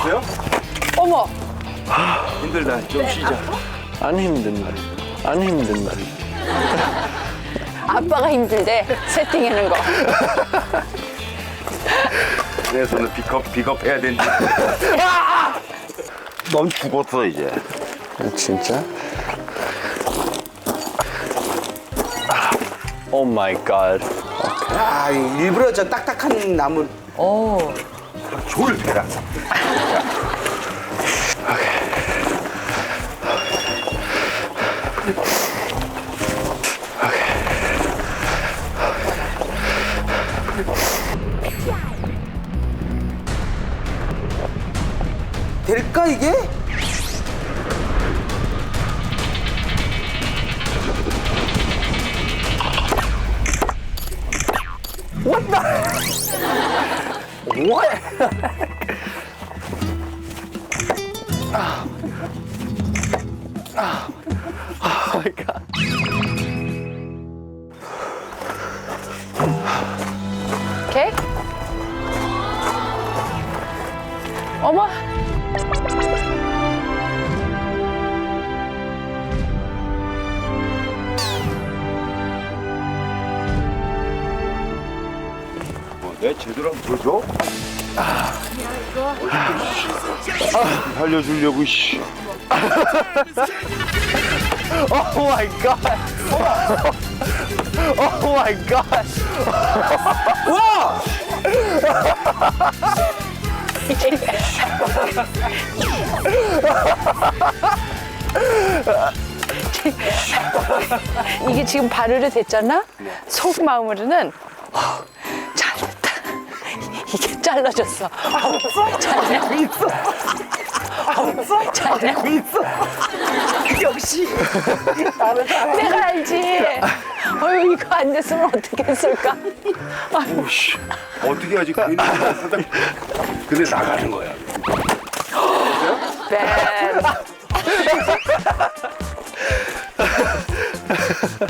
보세요? 어머. 힘들다. 좀 쉬자. 안 힘든 말이. 안 힘든 말이. 아빠가 힘들대. 세팅하는 거. 그래서 너 비겁해야 된지. 넌 죽었어 이제. 진짜? 오 마이 갓. 아, 일부러 저 딱딱한 나무. 졸 대라. 될까, 이게? 오 마이 갓. 오케이? 어머. 내 제대로 한번 보여줘. 살려주려고 씨. 오 마이 갓. 오 마이 갓. 와! 이게 지금 발효를 됐잖아? 속마음으로는 잘됐다. 이게 잘라졌어. 잘되고 있어. 잘되고 있어. 역시 내가 알지. 어휴 이거 안 됐으면 어떻게 했을까? 오씨. 어떻게 하지? 괜히 사장. 근데 나가는 거야. 뱀.